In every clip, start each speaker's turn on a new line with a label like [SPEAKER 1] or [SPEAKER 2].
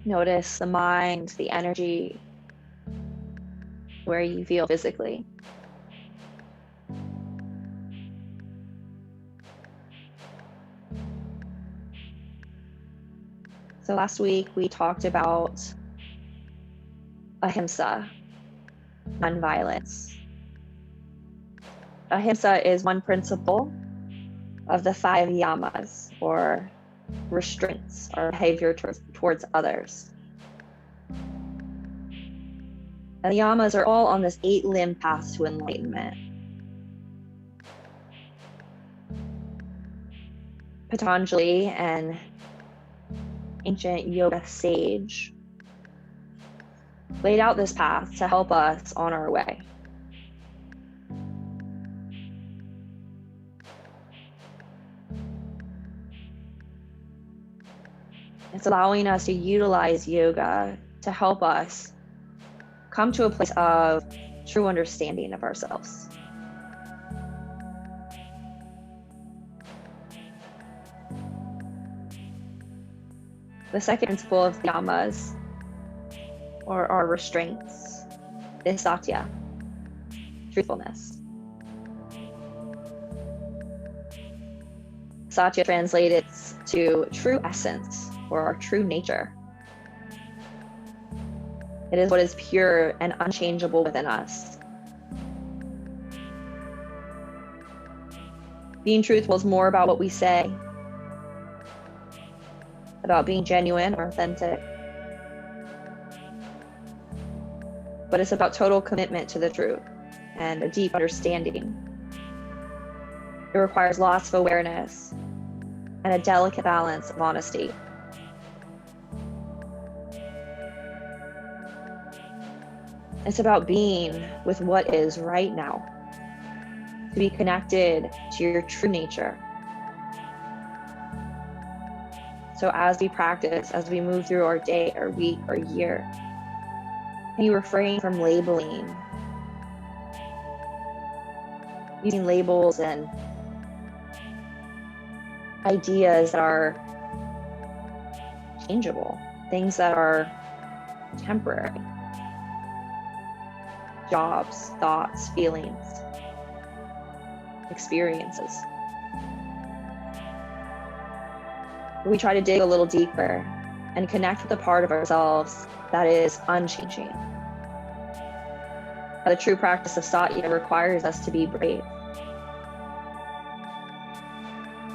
[SPEAKER 1] Notice the mind, the energy, where you feel physically. So last week we talked about ahimsa, nonviolence. Ahimsa is one principle of the 5 yamas, or restraints, or behavior towards others. And the yamas are all on this 8-limb path to enlightenment. Patanjali, an ancient yoga sage, laid out this path to help us on our way. It's allowing us to utilize yoga to help us come to a place of true understanding of ourselves. The second principle of the yamas, or our restraints, is satya, truthfulness. Satya translated to true essence, or our true nature. It is what is pure and unchangeable within us. Being truthful is more about what we say, about being genuine or authentic, but it's about total commitment to the truth and a deep understanding. It requires lots of awareness and a delicate balance of honesty. It's about being with what is right now, to be connected to your true nature. So as we practice, as we move through our day or week or year, can you refrain from labeling, using labels and ideas that are changeable, things that are temporary, jobs, thoughts, feelings, experiences. We try to dig a little deeper and connect with the part of ourselves that is unchanging. The true practice of Satya requires us to be brave,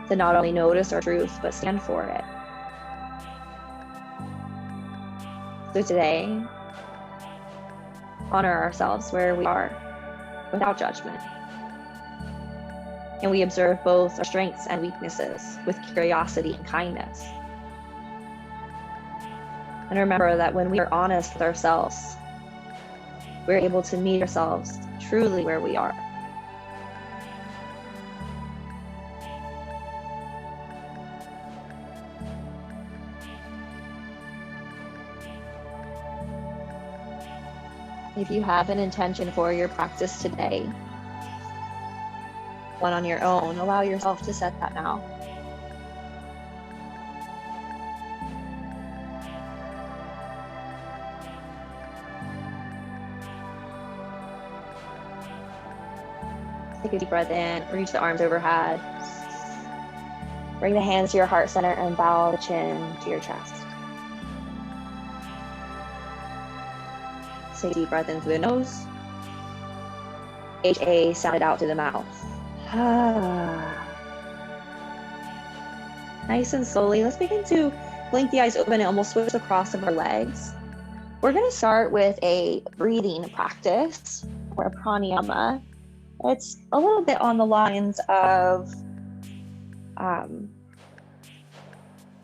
[SPEAKER 1] to not only notice our truth, but stand for it. So today, honor ourselves where we are, without judgment. And we observe both our strengths and weaknesses with curiosity and kindness. And remember that when we are honest with ourselves, we're able to meet ourselves truly where we are. If you have an intention for your practice today, one on your own, allow yourself to set that now. Take a deep breath in, reach the arms overhead. Bring the hands to your heart center and bow the chin to your chest. Take a deep breath in through the nose. HA sounded out through the mouth. Nice and slowly, let's begin to blink the eyes open and almost switch the cross of our legs. We're going to start with a breathing practice, or a pranayama. It's a little bit on the lines of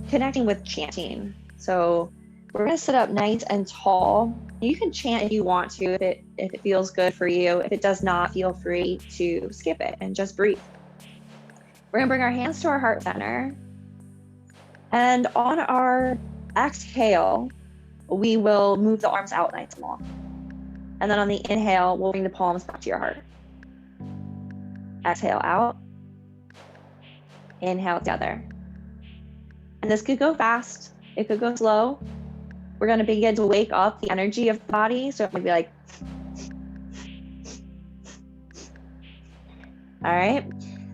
[SPEAKER 1] connecting with chanting. So we're going to sit up nice and tall. You can chant if you want to, if it feels good for you. If it does not, feel free to skip it and just breathe. We're going to bring our hands to our heart center. And on our exhale, we will move the arms out nice and long. And then on the inhale, we'll bring the palms back to your heart. Exhale out. Inhale together. And this could go fast. It could go slow. we're going to begin to wake up the energy of the body. So it might be like, all right.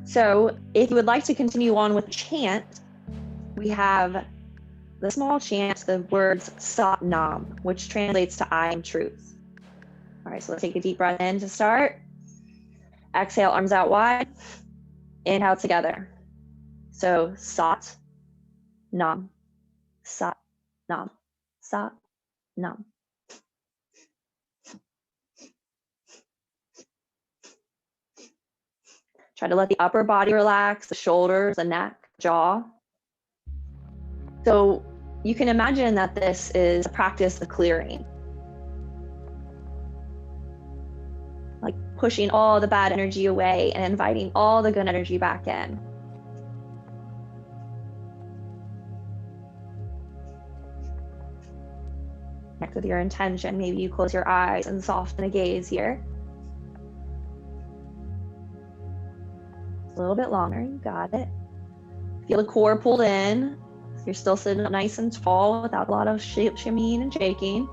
[SPEAKER 1] So if you would like to continue on with chant, we have the small chant, the words Sat Nam, which translates to I am truth. All right, so let's take a deep breath in to start. Exhale, arms out wide. Inhale together. So Sat Nam, Sat Nam, Sat Nam. Try to let the upper body relax, the shoulders, the neck, jaw. So you can imagine that this is a practice of clearing. Like pushing all the bad energy away and inviting all the good energy back in. Connect with your intention. Maybe you close your eyes and soften the gaze here. A little bit longer, you got it. Feel the core pulled in. You're still sitting up nice and tall without a lot of shimmying and shaking.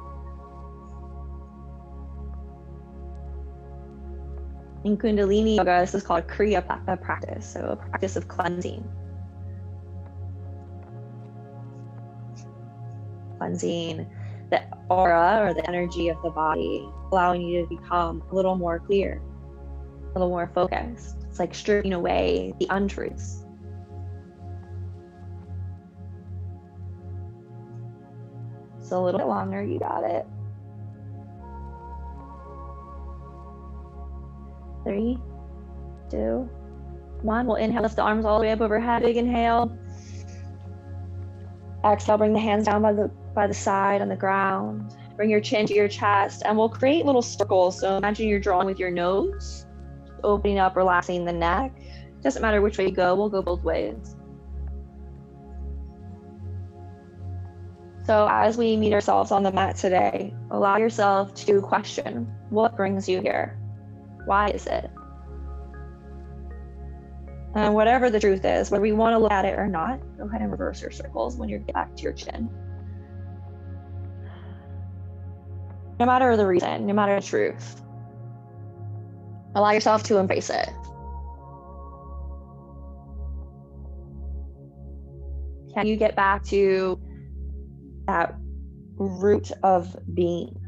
[SPEAKER 1] In Kundalini Yoga, this is called Kriya practice, so a practice of cleansing. Cleansing the aura or the energy of the body, allowing you to become a little more clear, a little more focused. It's like stripping away the untruths. So a little bit longer, you got it. 3, 2, 1. We'll inhale, lift the arms all the way up overhead. Big inhale. Exhale, bring the hands down by the side on the ground. Bring your chin to your chest, and we'll create little circles. So imagine you're drawing with your nose, opening up, relaxing the neck. Doesn't matter which way you go, we'll go both ways. So as we meet ourselves on the mat today, allow yourself to question, what brings you here? Why is it? And whatever the truth is, whether we want to look at it or not, go ahead and reverse your circles when you get back to your chin. No matter the reason, no matter the truth, allow yourself to embrace it. Can you get back to that root of being?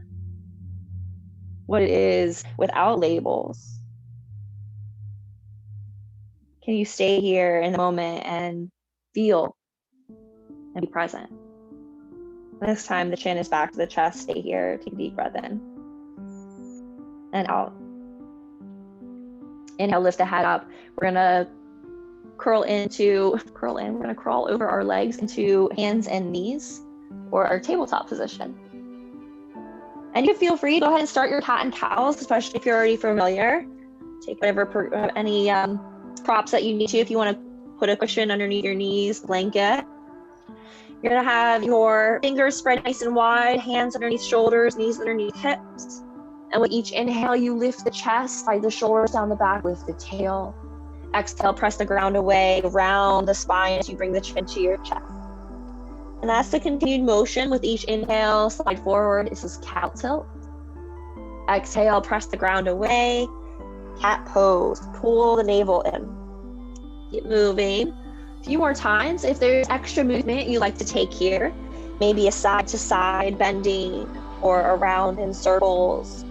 [SPEAKER 1] What it is without labels? Can you stay here in the moment and feel and be present? This time the chin is back to the chest. Stay here. Take a deep breath in and out. Inhale, lift the head up. We're gonna curl in. We're gonna crawl over our legs into hands and knees, or our tabletop position. And you feel free, go ahead and start your cat and cows, especially if you're already familiar. Take whatever any props that you need to. If you want to put a cushion underneath your knees, blanket. You're gonna have your fingers spread nice and wide, hands underneath shoulders, knees underneath hips. And with each inhale, you lift the chest, slide the shoulders down the back, lift the tail. Exhale, press the ground away, round the spine as you bring the chin to your chest. And that's the continued motion. With each inhale, slide forward. This is cow tilt. Exhale, press the ground away. Cat pose. Pull the navel in. Keep moving. A few more times. If there's extra movement you like to take here, maybe a side to side bending or around in circles.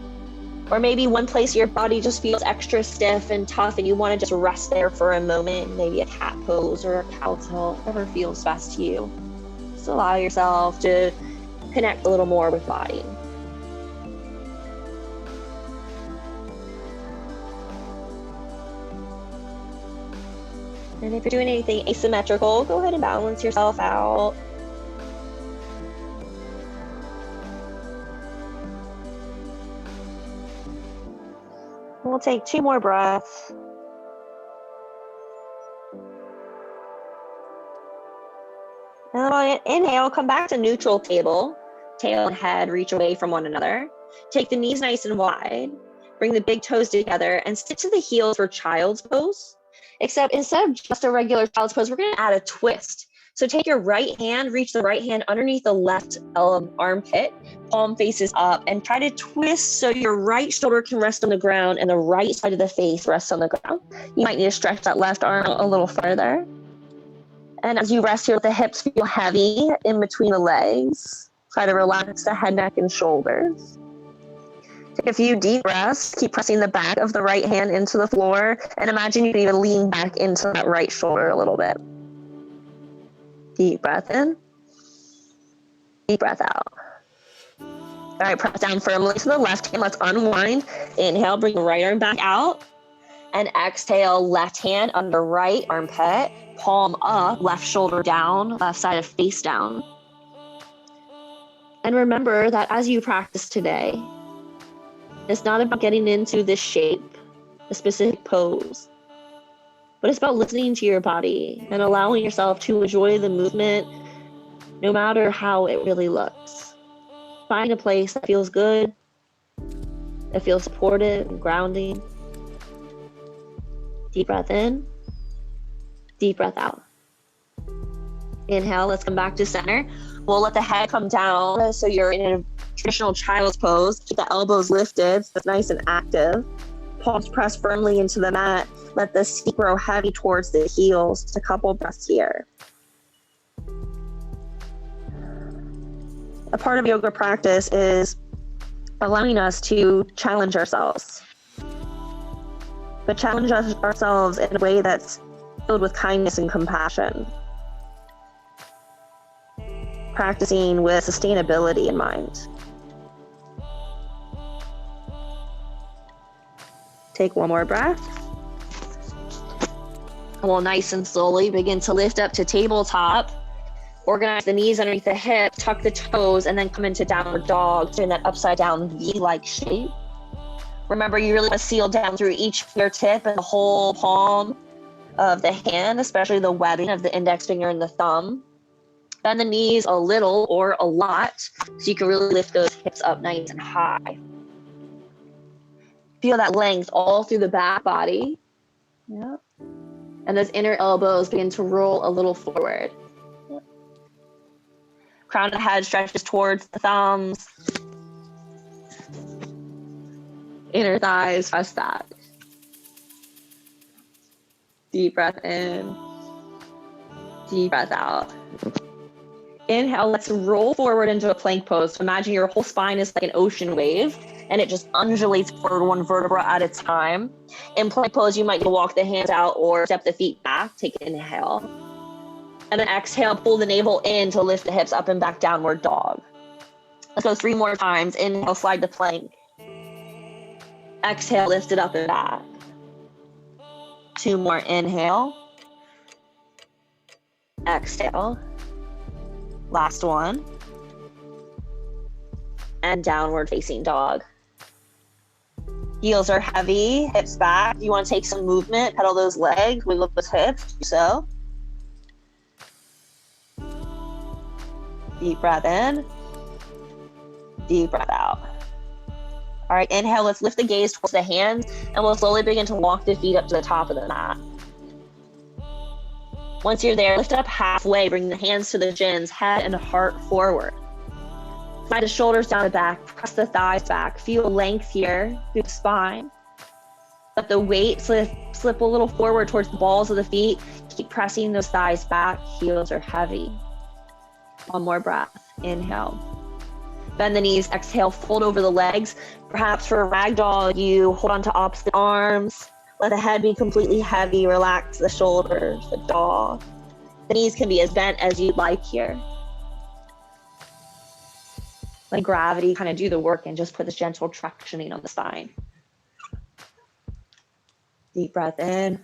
[SPEAKER 1] Or maybe one place your body just feels extra stiff and tough and you want to just rest there for a moment. Maybe a cat pose or a cow tilt, whatever feels best to you. Just allow yourself to connect a little more with body. And if you're doing anything asymmetrical, go ahead and balance yourself out. We'll take 2 more breaths. And then inhale, come back to neutral table. Tail and head reach away from one another. Take the knees nice and wide. Bring the big toes together and stick to the heels for child's pose. Except instead of just a regular child's pose, we're going to add a twist. So take your right hand, reach the right hand underneath the left armpit, palm faces up, and try to twist so your right shoulder can rest on the ground and the right side of the face rests on the ground. You might need to stretch that left arm a little further. And as you rest here, the hips feel heavy in between the legs. Try to relax the head, neck, and shoulders. Take a few deep breaths. Keep pressing the back of the right hand into the floor. And imagine you can even lean back into that right shoulder a little bit. Deep breath in. Deep breath out. All right, press down firmly to the left hand. Let's unwind. Inhale, bring the right arm back out. And exhale, left hand under right armpit. Palm up, left shoulder down, left side of face down. And remember that as you practice today, it's not about getting into this shape, a specific pose, but it's about listening to your body and allowing yourself to enjoy the movement no matter how it really looks. Find a place that feels good, that feels supportive and grounding. Deep breath in, deep breath out. Inhale, let's come back to center. We'll let the head come down so you're in a traditional child's pose. Keep the elbows lifted so it's nice and active. Palms press firmly into the mat. Let the seat grow heavy towards the heels. Just a couple breaths here. A part of yoga practice is allowing us to challenge ourselves. But challenge ourselves in a way that's filled with kindness and compassion. Practicing with sustainability in mind. Take one more breath. And we'll nice and slowly begin to lift up to tabletop. Organize the knees underneath the hips, tuck the toes, and then come into downward dog, in that upside down V-like shape. Remember, you really want to seal down through each fingertip and the whole palm of the hand, especially the webbing of the index finger and the thumb. Bend the knees a little or a lot so you can really lift those hips up nice and high. Feel that length all through the back body. Yep. And those inner elbows begin to roll a little forward. Yep. Crown of the head stretches towards the thumbs. Inner thighs press back. Deep breath in. Deep breath out. Inhale, let's roll forward into a plank pose. So imagine your whole spine is like an ocean wave and it just undulates forward one vertebra at a time. In plank pose, you might walk the hands out or step the feet back. Take an inhale. And then exhale, pull the navel in to lift the hips up and back, downward dog. Let's go 3 more times. Inhale, slide to plank. Exhale, lift it up and back. 2 more, inhale. Exhale. Last one. And downward facing dog. Heels are heavy, hips back. You want to take some movement, pedal those legs, wiggle those hips, so. Deep breath in. Deep breath out. All right, inhale, let's lift the gaze towards the hands and we'll slowly begin to walk the feet up to the top of the mat. Once you're there, lift up halfway, bring the hands to the shins, head and heart forward. Slide the shoulders down the back, press the thighs back, feel length here through the spine. Let the weight slip a little forward towards the balls of the feet. Keep pressing those thighs back, heels are heavy. One more breath, inhale. Bend the knees, exhale, fold over the legs. Perhaps for a ragdoll, you hold on to opposite arms. Let the head be completely heavy, relax the shoulders, the jaw. The knees can be as bent as you'd like here. Let gravity kind of do the work and just put this gentle tractioning on the spine. Deep breath in.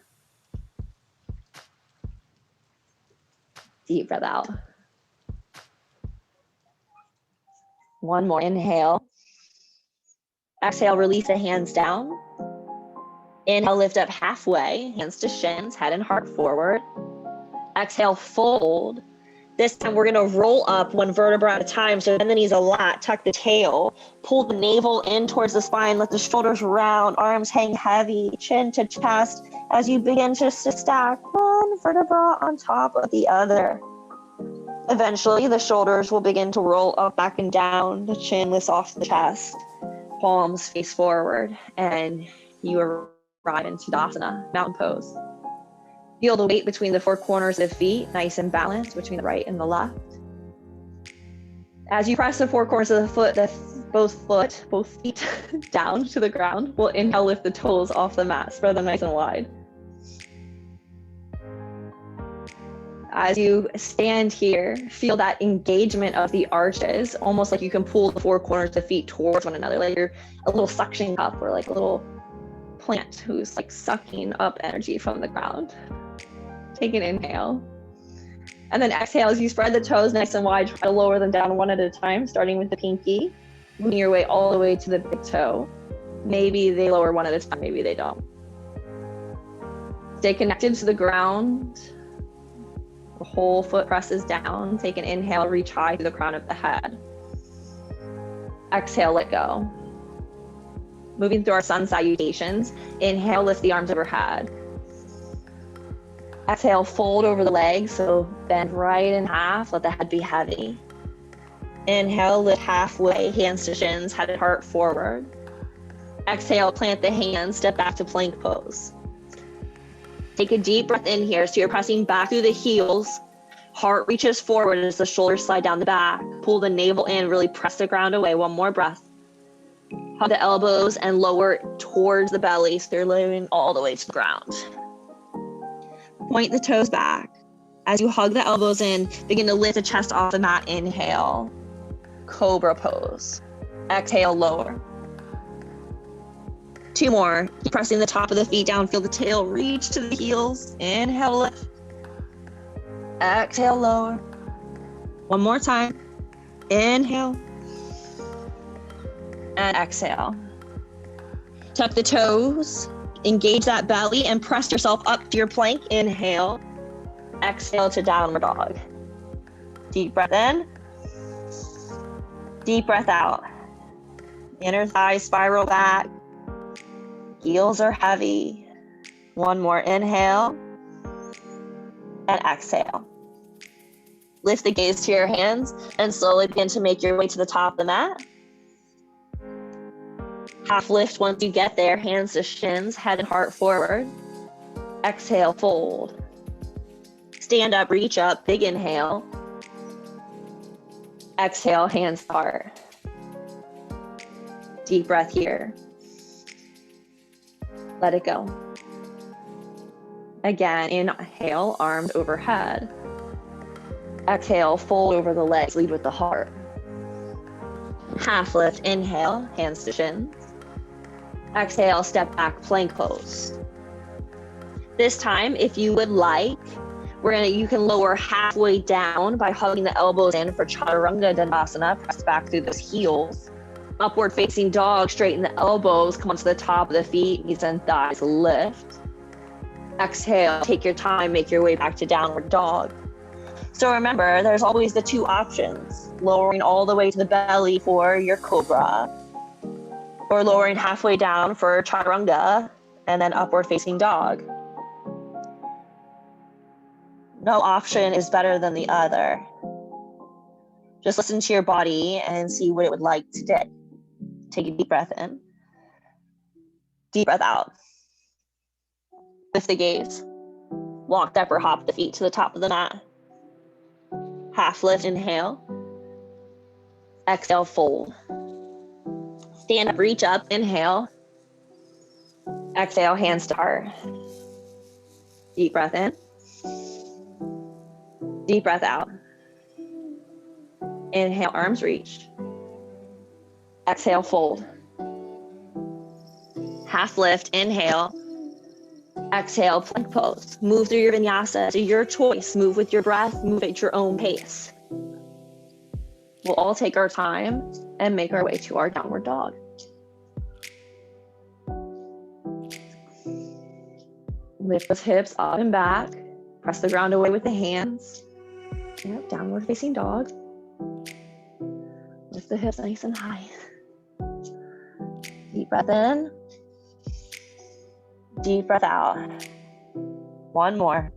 [SPEAKER 1] Deep breath out. One more, inhale. Exhale, release the hands down. Inhale, lift up halfway, hands to shins, head and heart forward. Exhale, fold. This time we're gonna roll up one vertebra at a time. So bend the knees a lot, tuck the tail, pull the navel in towards the spine, let the shoulders round, arms hang heavy, chin to chest, as you begin just to stack one vertebra on top of the other. Eventually, the shoulders will begin to roll up, back, and down. The chin lifts off the chest. Palms face forward, and you arrive in Tadasana, mountain pose. Feel the weight between the four corners of the feet, nice and balanced between the right and the left. As you press the four corners of the foot, both feet down to the ground, we'll inhale, lift the toes off the mat, spread them nice and wide. As you stand here, feel that engagement of the arches, almost like you can pull the four corners of the feet towards one another, like you're a little suction cup or like a little plant who's like sucking up energy from the ground. Take an inhale. And then exhale as you spread the toes nice and wide. Try to lower them down one at a time, starting with the pinky, moving your way all the way to the big toe. Maybe they lower one at a time, maybe they don't. Stay connected to the ground. The whole foot presses down. Take an inhale, reach high to the crown of the head. Exhale, let go. Moving through our sun salutations. Inhale, lift the arms overhead. Exhale, fold over the legs, so bend right in half, let the head be heavy. Inhale, lift halfway, hands to shins, head and heart forward. Exhale, plant the hands, step back to plank pose. Take a deep breath in here, so you're pressing back through the heels. Heart reaches forward as the shoulders slide down the back. Pull the navel in, really press the ground away. One more breath. Hug the elbows and lower towards the belly, so you're lowering all the way to the ground. Point the toes back. As you hug the elbows in, begin to lift the chest off the mat. Inhale, cobra pose. Exhale, lower. Two more. Keep pressing the top of the feet down. Feel the tail reach to the heels. Inhale, lift. Exhale, lower. One more time. Inhale. And exhale. Tuck the toes. Engage that belly and press yourself up to your plank. Inhale. Exhale to downward dog. Deep breath in. Deep breath out. Inner thighs spiral back. Heels are heavy. One more inhale. And exhale. Lift the gaze to your hands and slowly begin to make your way to the top of the mat. Half lift once you get there, hands to shins, head and heart forward. Exhale, fold. Stand up, reach up, big inhale. Exhale, hands to heart. Deep breath here. Let it go. Again, inhale, arms overhead. Exhale, fold over the legs, lead with the heart. Half lift, inhale, hands to shins. Exhale, step back, plank pose. This time, if you would like, you can lower halfway down by hugging the elbows in for Chaturanga Dandasana. Press back through those heels. Upward facing dog, straighten the elbows, come onto the top of the feet, knees and thighs lift. Exhale, take your time, make your way back to downward dog. So remember, there's always the two options, lowering all the way to the belly for your cobra, or lowering halfway down for Chaturanga, and then upward facing dog. No option is better than the other. Just listen to your body and see what it would like today. Take a deep breath in. Deep breath out. Lift the gaze. Walk, step, or hop the feet to the top of the mat. Half lift, inhale. Exhale, fold. Stand up, reach up, inhale. Exhale, hands to heart. Deep breath in. Deep breath out. Inhale, arms reach. Exhale, fold. Half lift, inhale. Exhale, plank pose. Move through your vinyasa to your choice. Move with your breath, move at your own pace. We'll all take our time and make our way to our downward dog. Lift those hips up and back. Press the ground away with the hands. Yep, downward facing dog. Lift the hips nice and high. Deep breath in. Deep breath out. One more.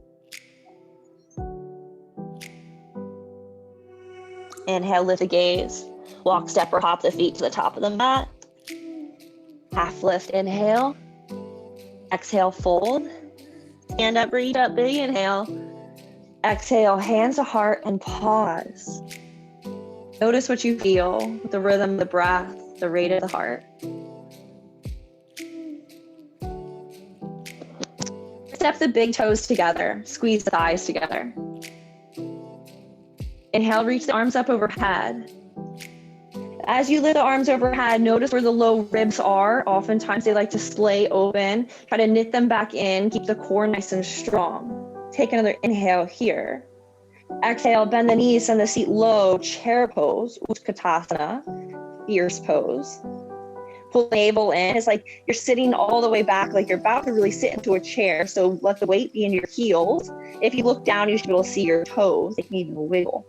[SPEAKER 1] Inhale, lift the gaze. Walk, step, or hop the feet to the top of the mat. Half lift, inhale. Exhale, fold. Stand up, reach up, big inhale. Exhale, hands to heart and pause. Notice what you feel, the rhythm of the breath, the rate of the heart. Step the big toes together, squeeze the thighs together. Inhale, reach the arms up overhead. As you lift the arms overhead, notice where the low ribs are. Oftentimes they like to splay open. Try to knit them back in, keep the core nice and strong. Take another inhale here. Exhale, bend the knees, send the seat low, chair pose, Utkatasana, fierce pose. Pull the navel in. It's like you're sitting all the way back, like you're about to really sit into a chair. So let the weight be in your heels. If you look down, you should be able to see your toes. They can even wiggle.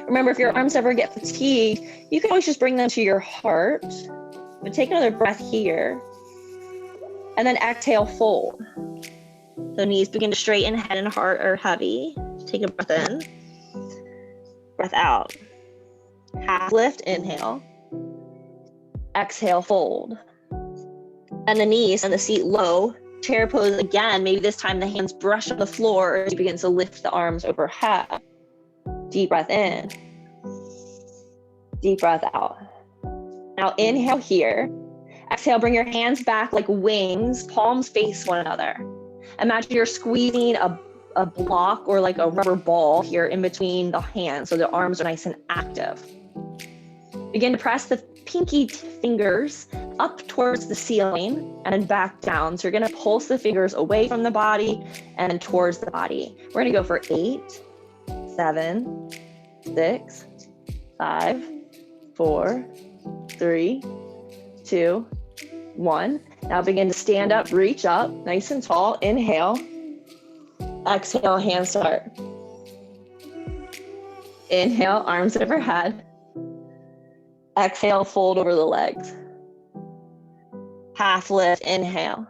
[SPEAKER 1] Remember, if your arms ever get fatigued, you can always just bring them to your heart. But take another breath here. And then exhale, fold. So knees begin to straighten, head and heart are heavy. Take a breath in. Breath out. Half lift, inhale. Exhale, fold. And the knees and the seat low. Chair pose again. Maybe this time the hands brush on the floor as you begin to lift the arms overhead. Deep breath in. Deep breath out. Now inhale here. Exhale, bring your hands back like wings, palms face one another. Imagine you're squeezing a block or like a rubber ball here in between the hands so the arms are nice and active. Begin to press the pinky fingers up towards the ceiling and then back down. So you're going to pulse the fingers away from the body and then towards the body. We're going to go for 8, 7, 6, 5, 4, 3, 2, 1. Now begin to stand up, reach up, nice and tall. Inhale. Exhale, hands to heart. Inhale, arms overhead. Exhale, fold over the legs. Half lift, inhale.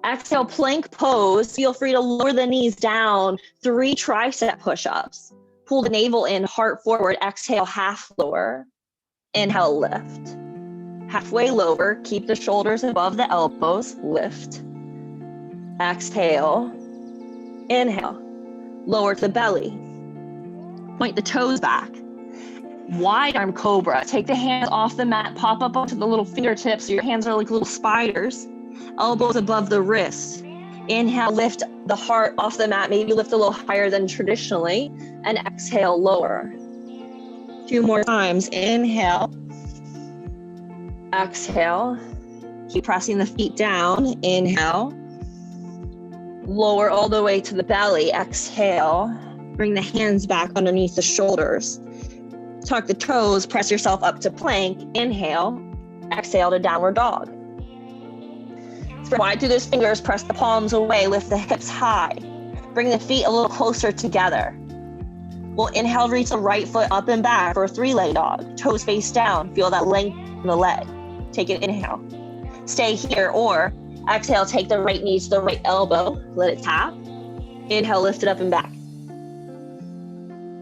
[SPEAKER 1] Exhale, plank pose. Feel free to lower the knees down. 3 tricep push-ups. Pull the navel in, heart forward. Exhale, half lower. Inhale, lift. Halfway lower, keep the shoulders above the elbows. Lift. Exhale. Inhale. Lower to the belly. Point the toes back. Wide arm cobra. Take the hands off the mat, pop up onto the little fingertips so your hands are like little spiders. Elbows above the wrist. Inhale, lift the heart off the mat. Maybe lift a little higher than traditionally. And exhale, lower. 2 more times. Inhale. Exhale. Keep pressing the feet down. Inhale. Lower all the way to the belly. Exhale. Bring the hands back underneath the shoulders. Tuck the toes, press yourself up to plank. Inhale. Exhale to downward dog. Spread wide through those fingers, press the palms away, lift the hips high. Bring the feet a little closer together. We'll inhale, reach the right foot up and back for a 3-leg dog. Toes face down, feel that length in the leg. Take an inhale. Stay here, or exhale, take the right knee to the right elbow, let it tap. Inhale, lift it up and back.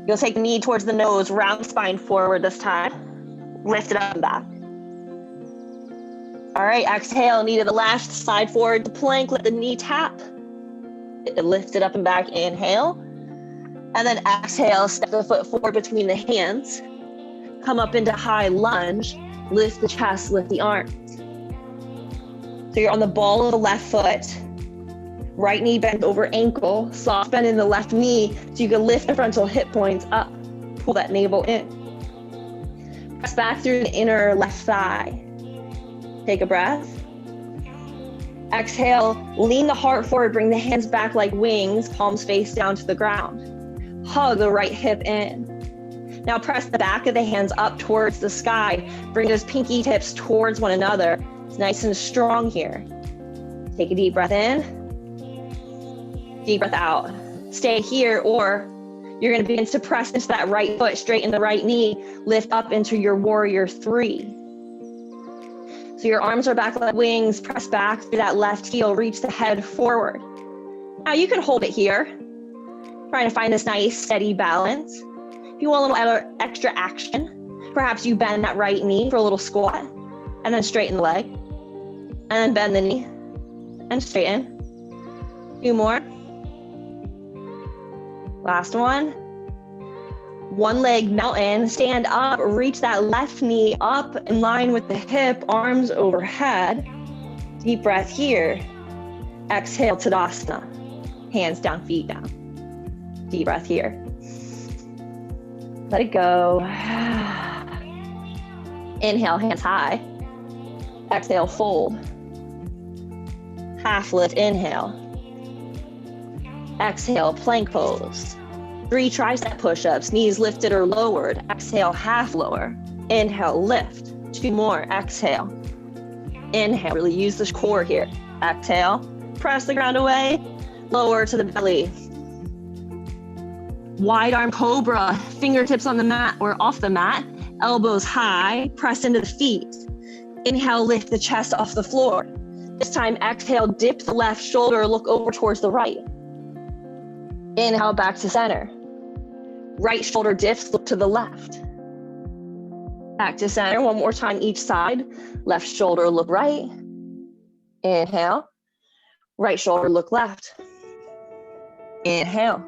[SPEAKER 1] You'll take the knee towards the nose, round spine forward this time. Lift it up and back. All right, exhale, knee to the left, side forward to plank, let the knee tap. Lift it up and back, inhale. And then exhale, step the foot forward between the hands. Come up into high lunge, lift the chest, lift the arms. So you're on the ball of the left foot. Right knee bent over ankle, soft bend in the left knee so you can lift the frontal hip points up. Pull that navel in. Press back through the inner left thigh. Take a breath. Exhale, lean the heart forward, bring the hands back like wings, palms face down to the ground. Hug the right hip in. Now press the back of the hands up towards the sky. Bring those pinky tips towards one another. It's nice and strong here. Take a deep breath in. Deep breath out. Stay here, or you're going to begin to press into that right foot, straighten the right knee, lift up into your warrior 3. So your arms are back like wings, press back through that left heel, reach the head forward. Now you can hold it here, trying to find this nice steady balance. If you want a little extra action, perhaps you bend that right knee for a little squat, and then straighten the leg, and then bend the knee, and straighten. 2 more. Last one. One leg mountain, stand up, reach that left knee up in line with the hip, arms overhead. Deep breath here. Exhale, Tadasana. Hands down, feet down. Deep breath here. Let it go. Inhale, hands high. Exhale, fold. Half lift, inhale. Exhale, plank pose. 3 tricep push-ups, knees lifted or lowered. Exhale, half lower. Inhale, lift. 2 more, exhale. Inhale, really use the core here. Exhale, press the ground away, lower to the belly. Wide arm cobra, fingertips on the mat or off the mat, elbows high, press into the feet. Inhale, lift the chest off the floor. This time, exhale, dip the left shoulder, look over towards the right. Inhale, back to center. Right shoulder dips, look to the left. Back to center, one more time each side. Left shoulder, look right. Inhale. Right shoulder, look left. Inhale.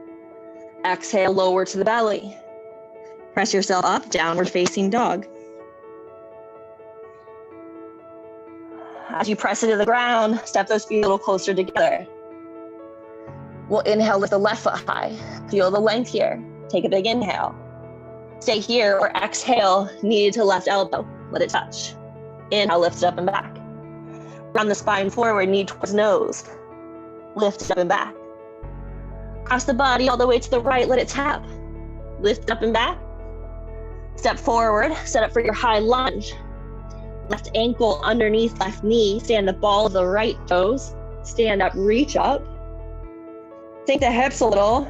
[SPEAKER 1] Exhale, lower to the belly. Press yourself up, downward facing dog. As you press into the ground, step those feet a little closer together. We'll inhale, lift the left foot high. Feel the length here. Take a big inhale. Stay here or exhale, knee to left elbow. Let it touch. Inhale, lift it up and back. Run the spine forward, knee towards nose. Lift it up and back. Cross the body all the way to the right, let it tap. Lift up and back. Step forward, set up for your high lunge. Left ankle underneath left knee, stand the ball of the right toes. Stand up, reach up. Sink the hips a little,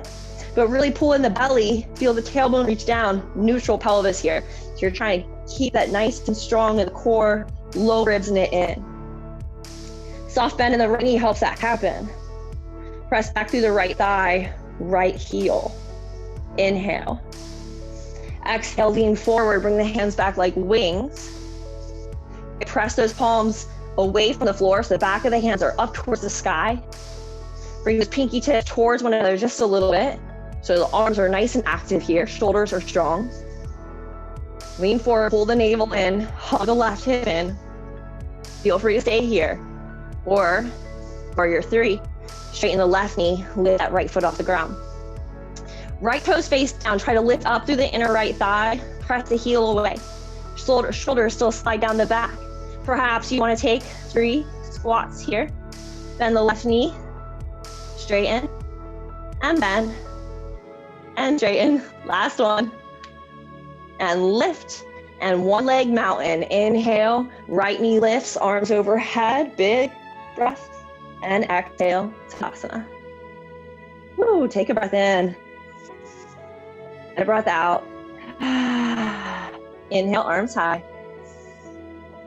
[SPEAKER 1] but really pull in the belly. Feel the tailbone reach down, neutral pelvis here. So you're trying to keep that nice and strong in the core, low ribs knit in. Soft bend in the right knee helps that happen. Press back through the right thigh, right heel. Inhale. Exhale, lean forward, bring the hands back like wings. Press those palms away from the floor so the back of the hands are up towards the sky. Bring those pinky tips towards one another just a little bit. So the arms are nice and active here, shoulders are strong. Lean forward, pull the navel in, hug the left hip in. Feel free to stay here. Or warrior 3, straighten the left knee, lift that right foot off the ground. Right toes face down, try to lift up through the inner right thigh, press the heel away. Shoulders still slide down the back. Perhaps you want to take 3 squats here. Bend the left knee, straighten, and bend, and straighten. Last one. And lift, and one leg mountain. Inhale, right knee lifts, arms overhead, big breath, and exhale, Tadasana. Woo, take a breath in, and a breath out. Inhale, arms high.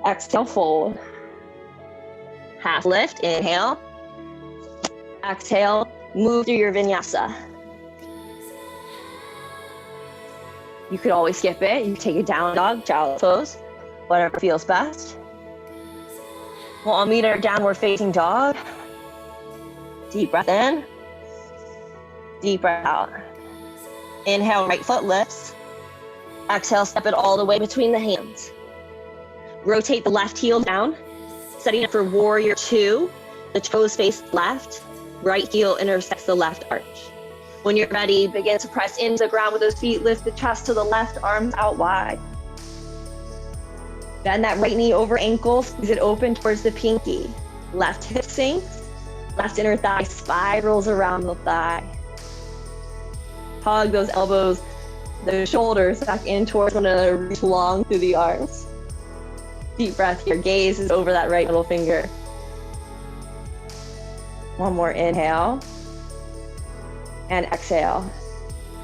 [SPEAKER 1] Exhale, fold. Half lift, inhale. Exhale, move through your vinyasa. You could always skip it. You can take a down dog, child's pose, whatever feels best. We'll all meet our downward facing dog. Deep breath in. Deep breath out. Inhale, right foot lifts. Exhale, step it all the way between the hands. Rotate the left heel down, setting up for warrior 2. The toes face left, right heel intersects the left arch. When you're ready, begin to press into the ground with those feet, lift the chest to the left, arms out wide. Bend that right knee over ankle, squeeze it open towards the pinky. Left hip sinks, left inner thigh spirals around the thigh. Hug those elbows, those shoulders back in towards one another, reach long through the arms. Deep breath here, gaze is over that right middle finger. One more inhale. And exhale.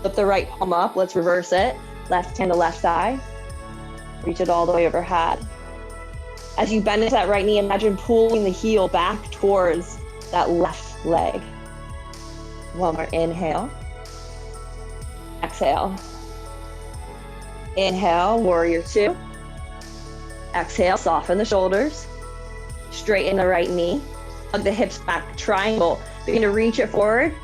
[SPEAKER 1] Flip the right palm up, let's reverse it. Left hand to left thigh. Reach it all the way overhead. As you bend into that right knee, imagine pulling the heel back towards that left leg. One more inhale. Exhale. Inhale, warrior two. Exhale, soften the shoulders. Straighten the right knee. Hug the hips back, triangle. Begin to reach it forward.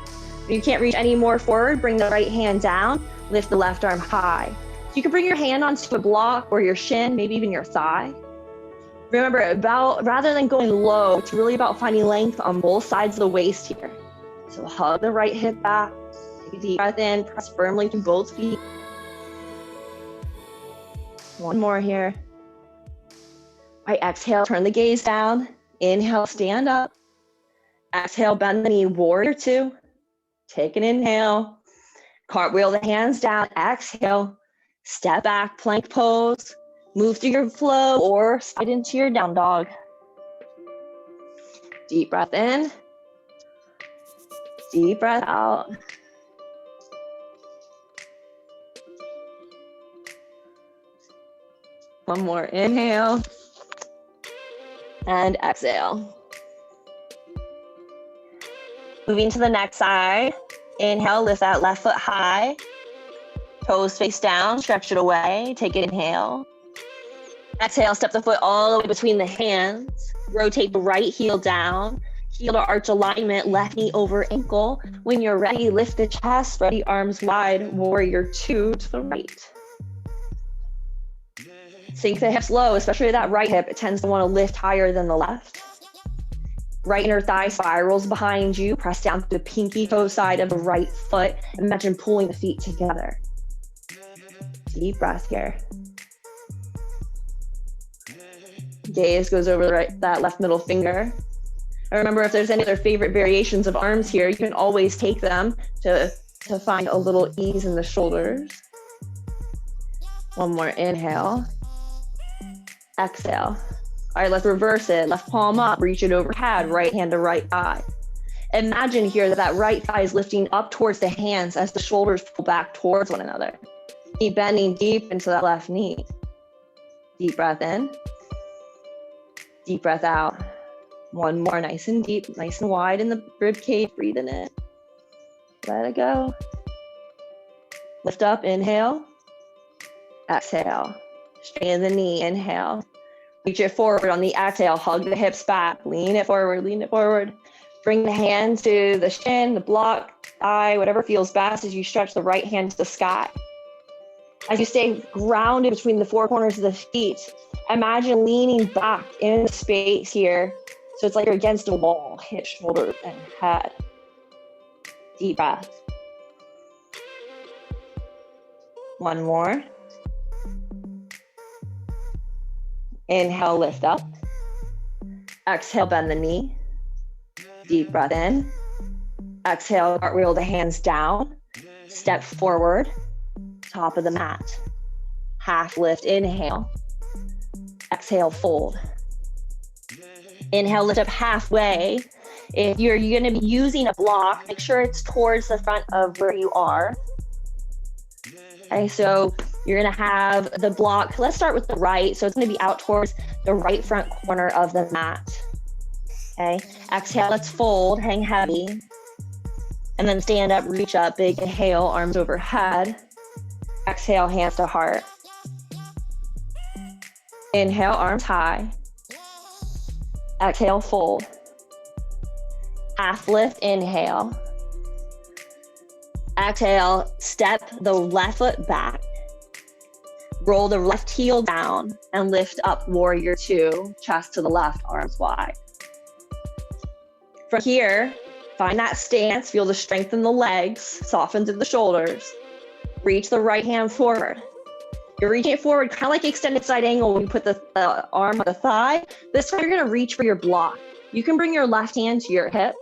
[SPEAKER 1] If you can't reach any more forward, bring the right hand down. Lift the left arm high. So you can bring your hand onto a block or your shin, maybe even your thigh. Remember, rather than going low, it's really about finding length on both sides of the waist here. So hug the right hip back. Take a deep breath in. Press firmly through both feet. One more here. All right, exhale, turn the gaze down. Inhale, stand up. Exhale, bend the knee, warrior two. Take an inhale. Cartwheel the hands down. Exhale, step back, plank pose. Move through your flow or slide into your down dog. Deep breath in. Deep breath out. One more inhale. And exhale. Moving to the next side. Inhale, lift that left foot high. Toes face down, stretch it away. Take an inhale. Exhale, step the foot all the way between the hands. Rotate the right heel down. Heel to arch alignment, left knee over ankle. When you're ready, lift the chest, ready arms wide, warrior two to the right. Sink the hips low, especially that right hip. It tends to want to lift higher than the left. Right inner thigh spirals behind you. Press down to the pinky toe side of the right foot. Imagine pulling the feet together. Deep breath here. Gaze goes over that left middle finger. And remember, if there's any other favorite variations of arms here, you can always take them to find a little ease in the shoulders. One more inhale. Exhale. All right, let's reverse it. Left palm up, reach it overhead, right hand to right thigh. Imagine here that right thigh is lifting up towards the hands as the shoulders pull back towards one another. Keep bending deep into that left knee. Deep breath in. Deep breath out. One more, nice and deep, nice and wide in the rib cage. Breathe in it. Let it go. Lift up, inhale. Exhale. Straighten the knee, inhale. Reach it forward on the exhale. Hug the hips back. Lean it forward, lean it forward. Bring the hand to the shin, the block, thigh, whatever feels best as you stretch the right hand to the sky. As you stay grounded between the four corners of the feet, imagine leaning back in the space here. So it's like you're against a wall, hip, shoulders, and head. Deep breath. One more. Inhale, lift up. Exhale, bend the knee. Deep breath in. Exhale, cartwheel the hands down. Step forward. Top of the mat. Half lift, inhale. Exhale, fold. Inhale, lift up halfway. If you're going to be using a block, make sure it's towards the front of where you are. Okay, so you're going to have the block. Let's start with the right. So it's going to be out towards the right front corner of the mat. Okay, exhale, let's fold, hang heavy. And then stand up, reach up, big inhale, arms overhead. Exhale, hands to heart. Inhale, arms high. Exhale, fold. Half lift, inhale. Exhale, step the left foot back. Roll the left heel down and lift up, warrior two, chest to the left, arms wide. From here, find that stance, feel the strength in the legs, soften through the shoulders. Reach the right hand forward. You're reaching it forward, kind of like extended side angle when you put the arm on the thigh. This time you're gonna reach for your block. You can bring your left hand to your hip.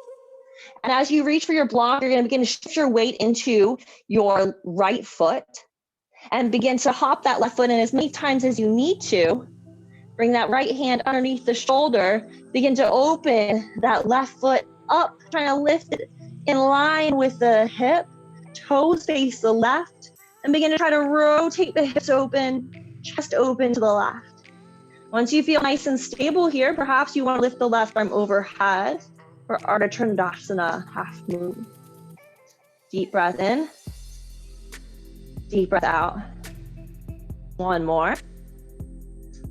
[SPEAKER 1] And as you reach for your block, you're gonna begin to shift your weight into your right foot and begin to hop that left foot in as many times as you need to. Bring that right hand underneath the shoulder. Begin to open that left foot up, trying to lift it in line with the hip. Toes face the left, and begin to try to rotate the hips open, chest open to the left. Once you feel nice and stable here, perhaps you want to lift the left arm overhead for Ardha Chandrasana, half moon. Deep breath in, deep breath out. One more.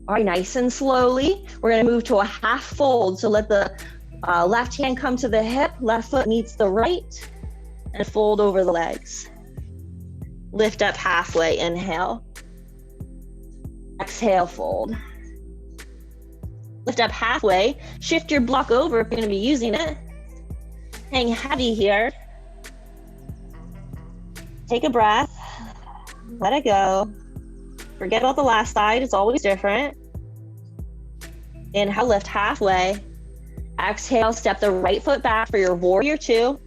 [SPEAKER 1] All right, nice and slowly, we're gonna move to a half fold. So let the left hand come to the hip, left foot meets the right, and fold over the legs. Lift up halfway, inhale. Exhale, fold. Lift up halfway, shift your block over if you're gonna be using it. Hang heavy here. Take a breath, let it go. Forget about the last side, it's always different. Inhale, lift halfway. Exhale, step the right foot back for your warrior two.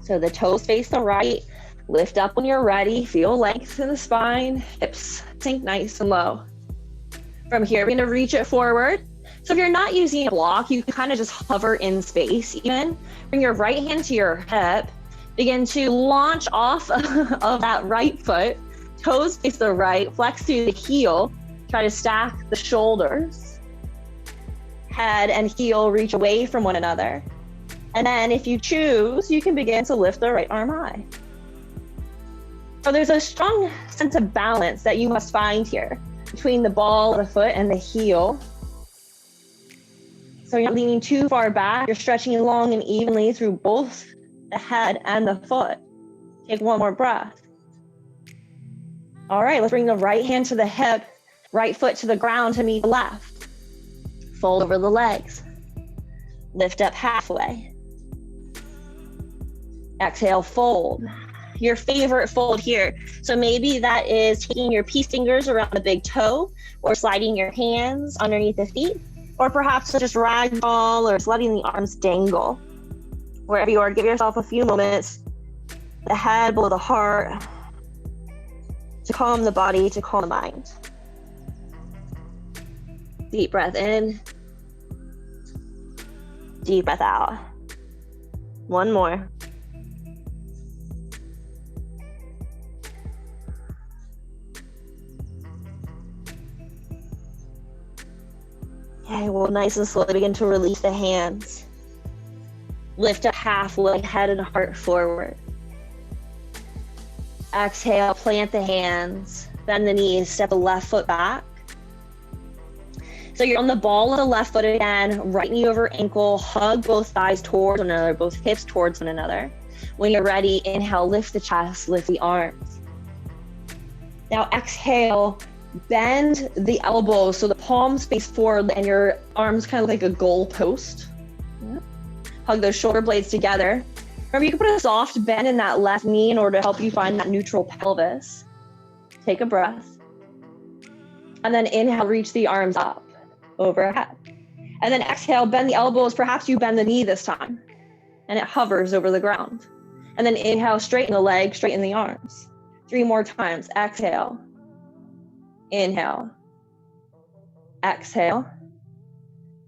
[SPEAKER 1] So the toes face the right. Lift up when you're ready. Feel length in the spine. Hips sink nice and low. From here, we're gonna reach it forward. So if you're not using a block, you can kind of just hover in space even. Bring your right hand to your hip. Begin to launch off of that right foot. Toes face the right, flex through the heel. Try to stack the shoulders. Head and heel reach away from one another. And then if you choose, you can begin to lift the right arm high. So there's a strong sense of balance that you must find here between the ball of the foot and the heel. So you're not leaning too far back, you're stretching long and evenly through both the head and the foot. Take one more breath. All right, let's bring the right hand to the hip, right foot to the ground to meet the left. Fold over the legs. Lift up halfway. Exhale, fold. Your favorite fold here. So maybe that is taking your peace fingers around the big toe or sliding your hands underneath the feet, or perhaps just ragdoll or just letting the arms dangle. Wherever you are, give yourself a few moments, the head below the heart, to calm the body, to calm the mind. Deep breath in. Deep breath out. One more. Okay, we'll nice and slowly begin to release the hands. Lift up halfway, head and heart forward. Exhale, plant the hands, bend the knees, step the left foot back. So you're on the ball of the left foot again, right knee over ankle, hug both thighs towards one another, both hips towards one another. When you're ready, inhale, lift the chest, lift the arms. Now exhale, bend the elbows so the palms face forward and your arms kind of like a goal post. Yep. Hug those shoulder blades together. Remember, you can put a soft bend in that left knee in order to help you find that neutral pelvis. Take a breath. And then inhale, reach the arms up, overhead. And then exhale, bend the elbows. Perhaps you bend the knee this time. And it hovers over the ground. And then inhale, straighten the legs, straighten the arms. 3 more times. Exhale. Inhale. Exhale.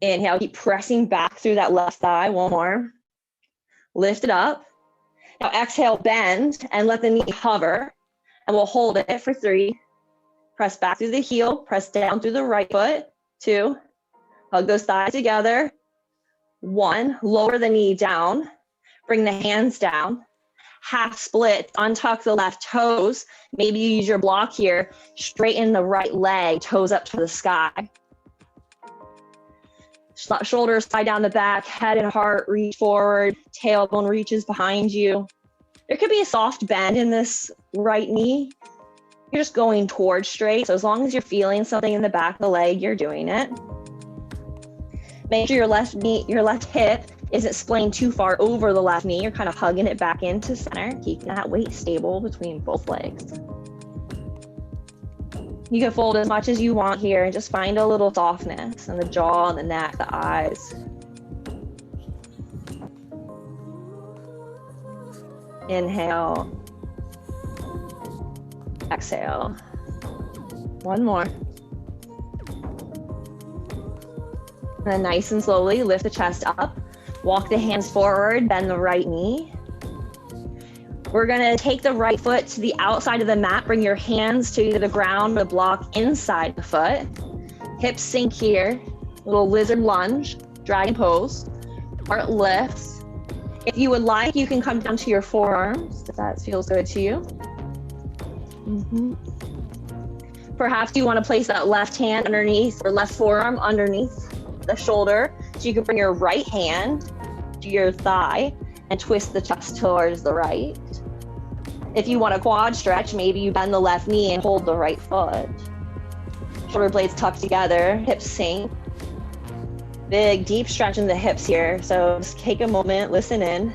[SPEAKER 1] Inhale. Keep pressing back through that left thigh. One more. Lift it up. Now exhale, bend, and let the knee hover. And we'll hold it for 3. Press back through the heel. Press down through the right foot. 2. Hug those thighs together. 1. Lower the knee down. Bring the hands down. Half split. Untuck the left toes. Maybe you use your block here. Straighten the right leg. Toes up to the sky. Shoulders slide down the back, head and heart reach forward, tailbone reaches behind you. There could be a soft bend in this right knee. You're just going towards straight. So as long as you're feeling something in the back of the leg, you're doing it. Make sure your left knee, your left hip isn't splaying too far over the left knee. You're kind of hugging it back into center, keeping that weight stable between both legs. You can fold as much as you want here and just find a little softness in the jaw, the neck, the eyes. Inhale. Exhale. 1 more. And then nice and slowly lift the chest up. Walk the hands forward, bend the right knee. We're gonna take the right foot to the outside of the mat. Bring your hands to the ground, the block inside the foot. Hips sink here. Little lizard lunge, dragon pose. Heart lifts. If you would like, you can come down to your forearms if that feels good to you. Perhaps you want to place that left hand underneath or left forearm underneath the shoulder. So you can bring your right hand to your thigh and twist the chest towards the right. If you want a quad stretch, maybe you bend the left knee and hold the right foot. Shoulder blades tucked together, hips sink. Big, deep stretch in the hips here. So just take a moment, listen in.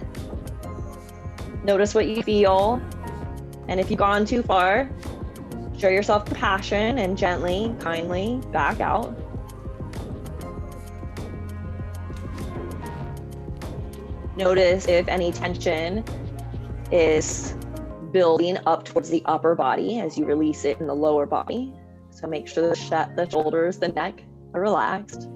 [SPEAKER 1] Notice what you feel. And if you've gone too far, show yourself compassion and gently, kindly back out. Notice if any tension is building up towards the upper body as you release it in the lower body. So make sure the shoulders, the neck are relaxed.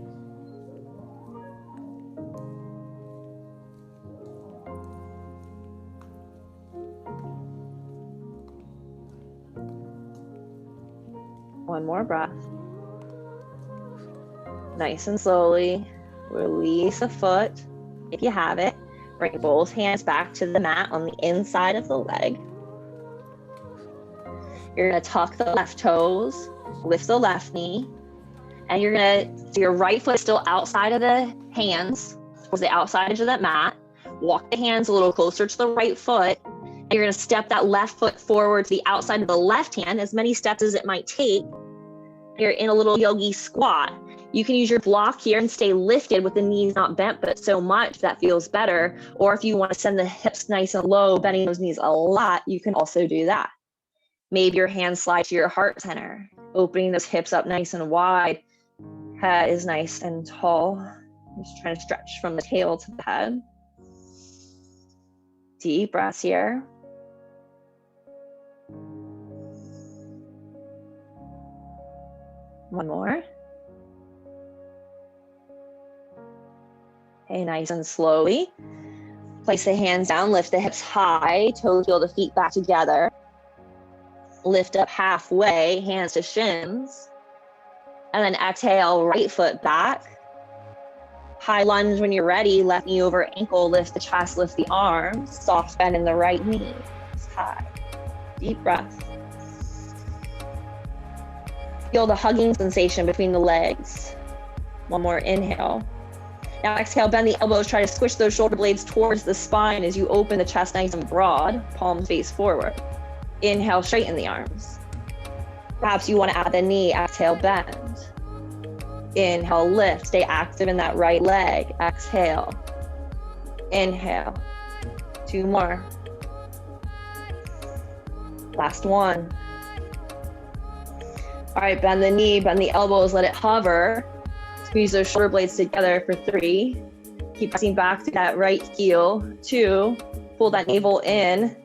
[SPEAKER 1] One more breath. Nice and slowly, release a foot. If you have it, bring both hands back to the mat on the inside of the leg. You're gonna tuck the left toes, lift the left knee, and you're gonna, so your right foot still outside of the hands, towards the outside edge of that mat. Walk the hands a little closer to the right foot, and you're gonna step that left foot forward to the outside of the left hand, as many steps as it might take. You're in a little yogi squat. You can use your block here and stay lifted with the knees not bent, but so much that feels better. Or if you want to send the hips nice and low, bending those knees a lot, you can also do that. Maybe your hands slide to your heart center, opening those hips up nice and wide. Head is nice and tall. Just trying to stretch from the tail to the head. Deep breaths here. One more. Okay, nice and slowly. Place the hands down, lift the hips high, toes feel the feet back together. Lift up halfway, hands to shins. And then exhale, right foot back. High lunge when you're ready, left knee over ankle, lift the chest, lift the arms. Soft bend in the right knee, high. Deep breath. Feel the hugging sensation between the legs. One more inhale. Now exhale, bend the elbows, try to squish those shoulder blades towards the spine as you open the chest nice and broad, palms face forward. Inhale, straighten the arms. Perhaps you want to add the knee, exhale, bend. Inhale, lift, stay active in that right leg. Exhale. Inhale. Two more. Last one. All right, bend the knee, bend the elbows, let it hover. Squeeze those shoulder blades together for 3. Keep pressing back to that right heel. 2, pull that navel in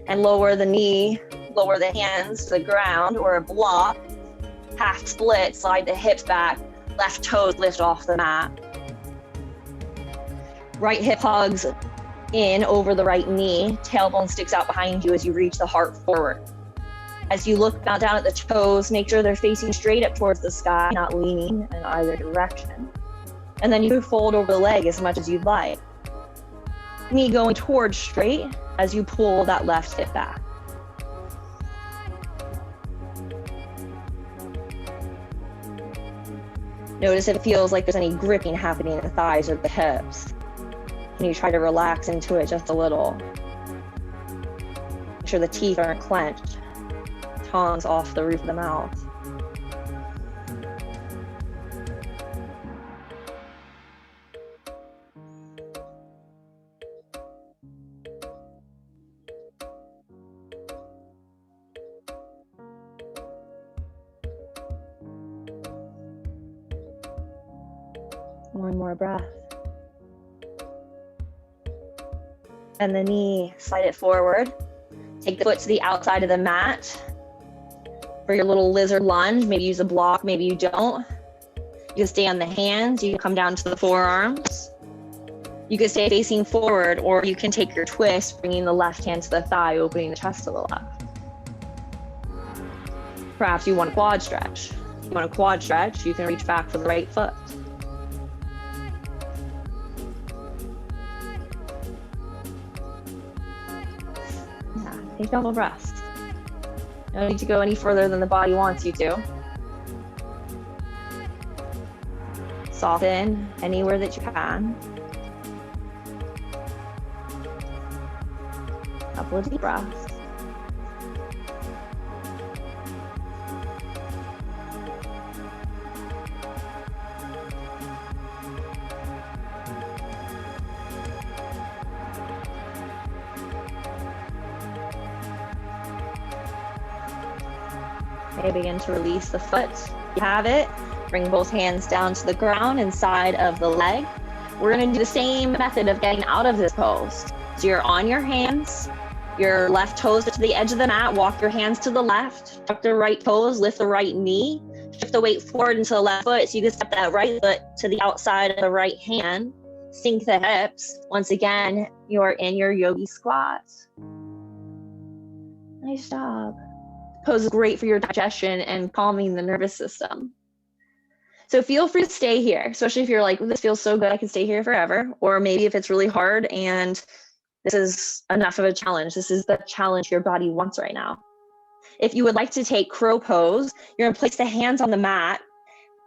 [SPEAKER 1] and lower the knee, lower the hands to the ground or a block. Half split, slide the hips back, left toes lift off the mat. Right hip hugs in over the right knee, tailbone sticks out behind you as you reach the heart forward. As you look down at the toes, make sure they're facing straight up towards the sky, not leaning in either direction. And then you can fold over the leg as much as you'd like. Knee going towards straight as you pull that left hip back. Notice if it feels like there's any gripping happening in the thighs or the hips. Can you try to relax into it just a little? Make sure the teeth aren't clenched. Tongues off the roof of the mouth. One more breath. And the knee, slide it forward. Take the foot to the outside of the mat. For your little lizard lunge, maybe use a block, maybe you don't. You can stay on the hands, you can come down to the forearms. You can stay facing forward, or you can take your twist, bringing the left hand to the thigh, opening the chest to the left. Perhaps you want a quad stretch. If you want a quad stretch, you can reach back for the right foot. Yeah, take double breaths. No need to go any further than the body wants you to. Soften anywhere that you can. Couple of deep breaths. Okay, begin to release the foot. You have it. Bring both hands down to the ground inside of the leg. We're going to do the same method of getting out of this pose. So you're on your hands, your left toes to the edge of the mat. Walk your hands to the left, tuck the right toes, lift the right knee, shift the weight forward into the left foot so you can step that right foot to the outside of the right hand. Sink the hips. Once again, you're in your yogi squat. Nice job. Pose is great for your digestion and calming the nervous system. So feel free to stay here, especially if you're like, this feels so good, I can stay here forever. Or maybe if it's really hard and this is enough of a challenge, this is the challenge your body wants right now. If you would like to take crow pose, you're gonna place the hands on the mat,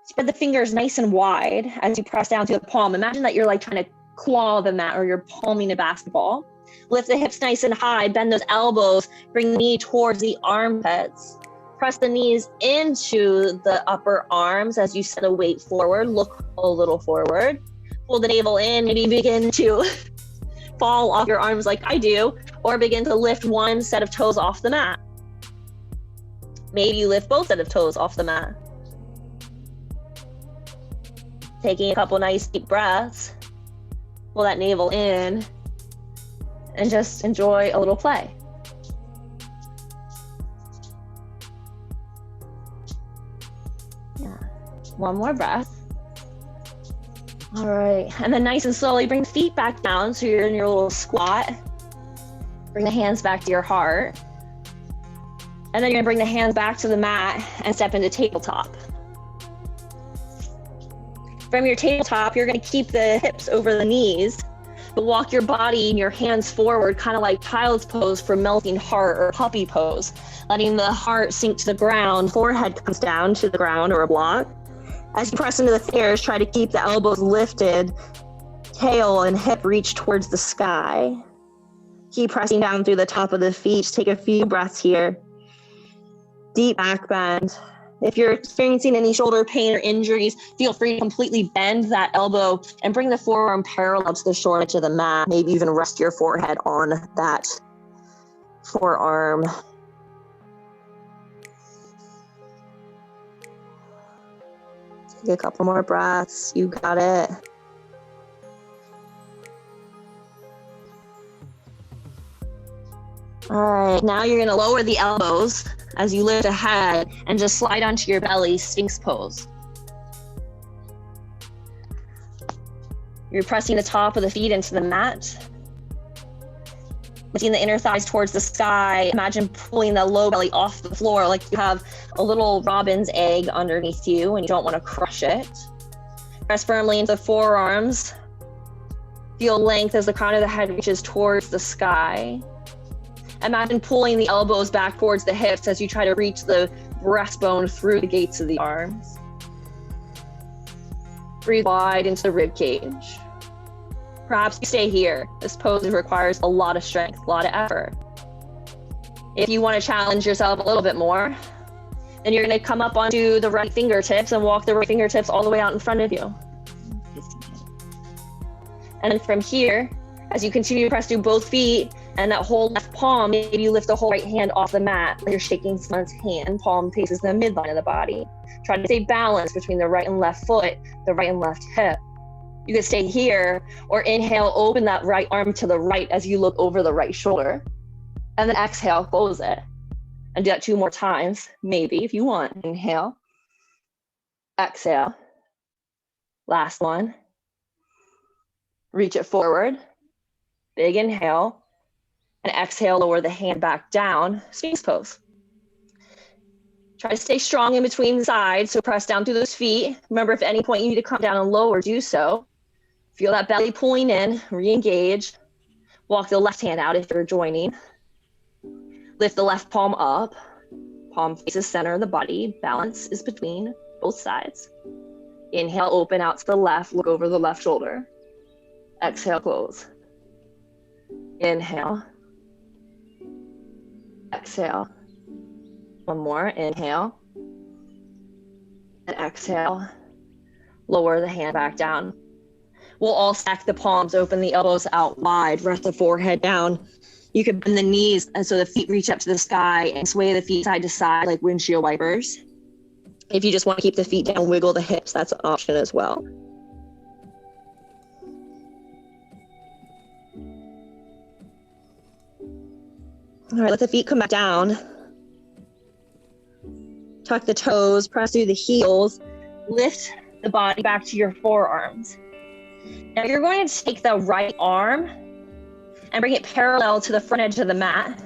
[SPEAKER 1] spread the fingers nice and wide as you press down through the palm. Imagine that you're like trying to claw the mat or you're palming a basketball. Lift the hips nice and high, bend those elbows, bring the knee towards the armpits. Press the knees into the upper arms as you set the weight forward. Look a little forward. Pull the navel in, maybe begin to fall off your arms like I do, or begin to lift one set of toes off the mat. Maybe you lift both set of toes off the mat. Taking a couple nice deep breaths. Pull that navel in and just enjoy a little play. Yeah, one more breath. All right, and then nice and slowly bring the feet back down so you're in your little squat. Bring the hands back to your heart. And then you're gonna bring the hands back to the mat and step into tabletop. From your tabletop, you're gonna keep the hips over the knees, but walk your body and your hands forward, kind of like child's pose for melting heart or puppy pose, letting the heart sink to the ground, forehead comes down to the ground or a block. As you press into the stairs, try to keep the elbows lifted, tail and hip reach towards the sky. Keep pressing down through the top of the feet. Just take a few breaths here. Deep back bend. If you're experiencing any shoulder pain or injuries, feel free to completely bend that elbow and bring the forearm parallel to the short edge of the mat. Maybe even rest your forehead on that forearm. Take a couple more breaths. You got it. All right, now you're gonna lower the elbows as you lift ahead and just slide onto your belly, Sphinx pose. You're pressing the top of the feet into the mat. Lifting the inner thighs towards the sky. Imagine pulling the low belly off the floor like you have a little robin's egg underneath you and you don't want to crush it. Press firmly into the forearms. Feel length as the crown of the head reaches towards the sky. Imagine pulling the elbows back towards the hips as you try to reach the breastbone through the gates of the arms. Breathe wide into the rib cage. Perhaps you stay here. This pose requires a lot of strength, a lot of effort. If you want to challenge yourself a little bit more, then you're going to come up onto the right fingertips and walk the right fingertips all the way out in front of you. And then from here, as you continue to press through both feet and that whole left palm, maybe you lift the whole right hand off the mat. You're shaking someone's hand, palm faces the midline of the body. Try to stay balanced between the right and left foot, the right and left hip. You can stay here or inhale, open that right arm to the right as you look over the right shoulder. And then exhale, close it. And do that 2 more times, maybe if you want. Inhale, exhale. Last one. Reach it forward. Big inhale. And exhale, lower the hand back down, Sphinx pose. Try to stay strong in between sides, so press down through those feet. Remember, if at any point you need to come down and lower, do so. Feel that belly pulling in, re-engage. Walk the left hand out if you're joining. Lift the left palm up. Palm faces center of the body. Balance is between both sides. Inhale, open out to the left, look over the left shoulder. Exhale, close. Inhale. Exhale. One more, inhale. And exhale. Lower the hand back down. We'll all stack the palms, open the elbows out wide, rest the forehead down. You can bend the knees and so the feet reach up to the sky and sway the feet side to side like windshield wipers. If you just want to keep the feet down, wiggle the hips, that's an option as well. All right, let the feet come back down. Tuck the toes, press through the heels, lift the body back to your forearms. Now you're going to take the right arm and bring it parallel to the front edge of the mat.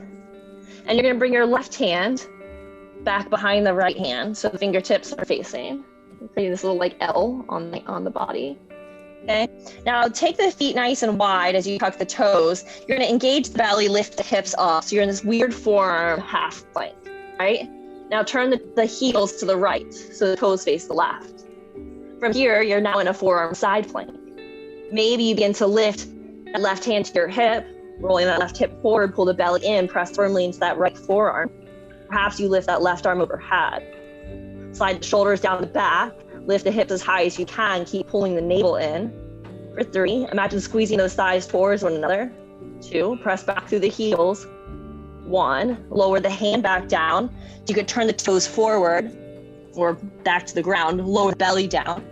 [SPEAKER 1] And you're going to bring your left hand back behind the right hand so the fingertips are facing. Create this little like L on the body. Okay. Now take the feet nice and wide as you tuck the toes. You're going to engage the belly, lift the hips up. So you're in this weird forearm half plank, right? Now turn the heels to the right so the toes face the left. From here, you're now in a forearm side plank. Maybe you begin to lift that left hand to your hip, rolling that left hip forward, pull the belly in, press firmly into that right forearm. Perhaps you lift that left arm overhead. Slide the shoulders down the back, lift the hips as high as you can, keep pulling the navel in. For 3, imagine squeezing those thighs towards one another. 2, press back through the heels. 1, lower the hand back down. You could turn the toes forward or back to the ground, lower the belly down.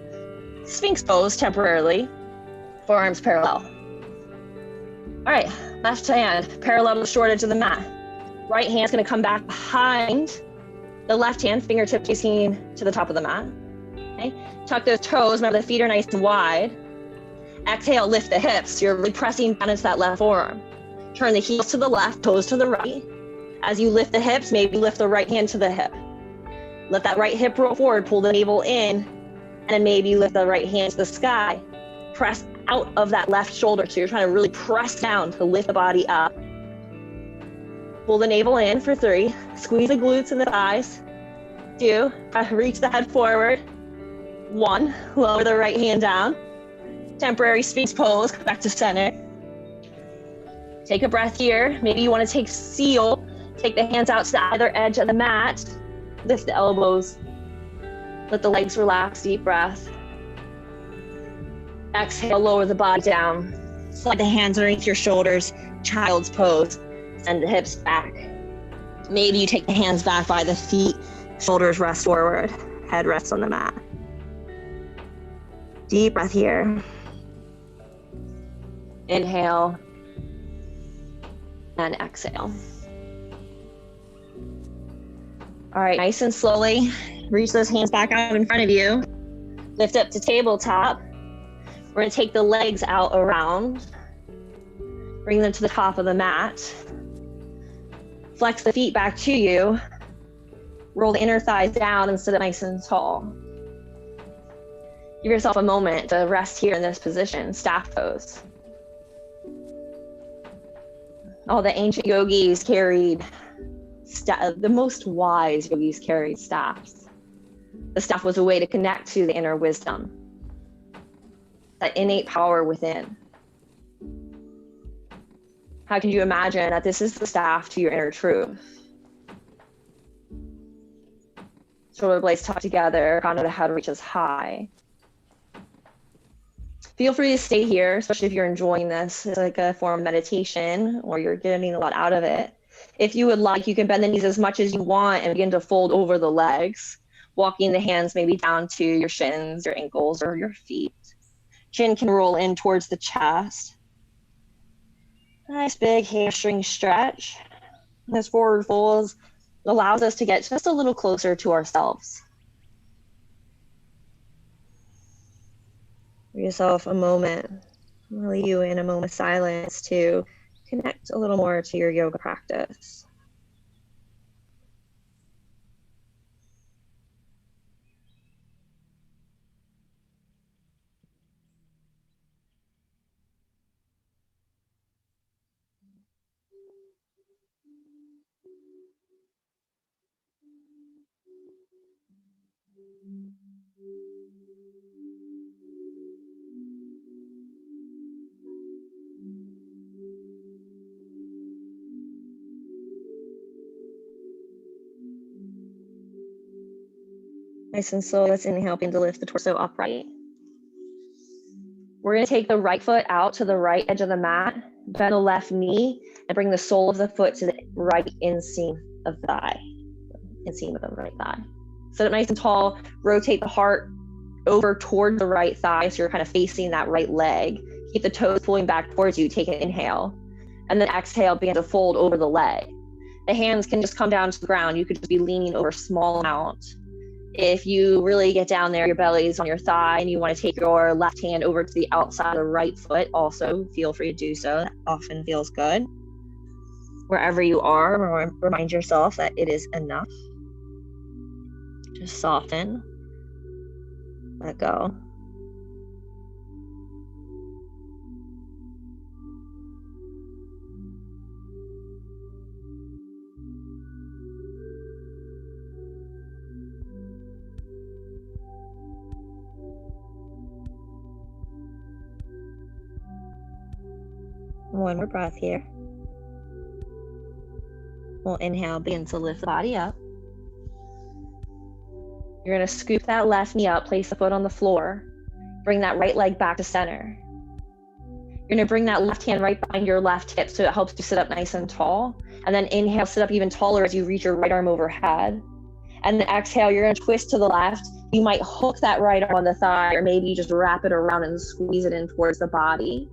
[SPEAKER 1] Sphinx pose temporarily, forearms parallel. All right, left hand parallel to the short edge of the mat. Right hand's gonna come back behind the left hand, fingertips facing to the top of the mat. Okay, tuck those toes, remember the feet are nice and wide. Exhale, lift the hips. You're really pressing down into that left forearm. Turn the heels to the left, toes to the right. As you lift the hips, maybe lift the right hand to the hip. Let that right hip roll forward, pull the navel in, and then maybe lift the right hand to the sky. Press out of that left shoulder. So you're trying to really press down to lift the body up. Pull the navel in for 3. Squeeze the glutes and the thighs. 2, reach the head forward. 1, lower the right hand down. Temporary Sphinx pose, come back to center. Take a breath here. Maybe you want to take seal. Take the hands out to either edge of the mat. Lift the elbows. Let the legs relax, deep breath. Exhale, lower the body down. Slide the hands underneath your shoulders, child's pose. Send the hips back. Maybe you take the hands back by the feet, shoulders rest forward, head rests on the mat. Deep breath here. Inhale and exhale. All right, nice and slowly, reach those hands back out in front of you. Lift up to tabletop. We're gonna take the legs out around. Bring them to the top of the mat. Flex the feet back to you. Roll the inner thighs down and sit up nice and tall. Give yourself a moment to rest here in this position, staff pose. All the ancient yogis carried, the most wise yogis carried staffs. The staff was a way to connect to the inner wisdom, that innate power within. How can you imagine that this is the staff to your inner truth? Shoulder blades tucked together, crown of the head reaches high. Feel free to stay here, especially if you're enjoying this. It's like a form of meditation or you're getting a lot out of it. If you would like, you can bend the knees as much as you want and begin to fold over the legs, walking the hands maybe down to your shins, your ankles, or your feet. Chin can roll in towards the chest. Nice big hamstring stretch. This forward fold allows us to get just a little closer to ourselves. Give yourself a moment. I'll leave you in a moment of silence to connect a little more to your yoga practice. Nice and slow. Let's inhale, begin to lift the torso upright. We're going to take the right foot out to the right edge of the mat, bend the left knee, and bring the sole of the foot to the right inseam of the thigh. Inseam of the right thigh. Sit up nice and tall. Rotate the heart over toward the right thigh, so you're kind of facing that right leg. Keep the toes pulling back towards you. Take an inhale. And then exhale, begin to fold over the leg. The hands can just come down to the ground. You could just be leaning over a small amount. If you really get down there, your belly is on your thigh, and you want to take your left hand over to the outside of the right foot, also feel free to do so. That often feels good. Wherever you are, remind yourself that it is enough. Just soften. Let go. One more breath here. We'll inhale, begin to lift the body up. You're going to scoop that left knee up, place the foot on the floor. Bring that right leg back to center. You're going to bring that left hand right behind your left hip so it helps you sit up nice and tall. And then inhale, sit up even taller as you reach your right arm overhead. And then exhale, you're going to twist to the left. You might hook that right arm on the thigh, or maybe just wrap it around and squeeze it in towards the body.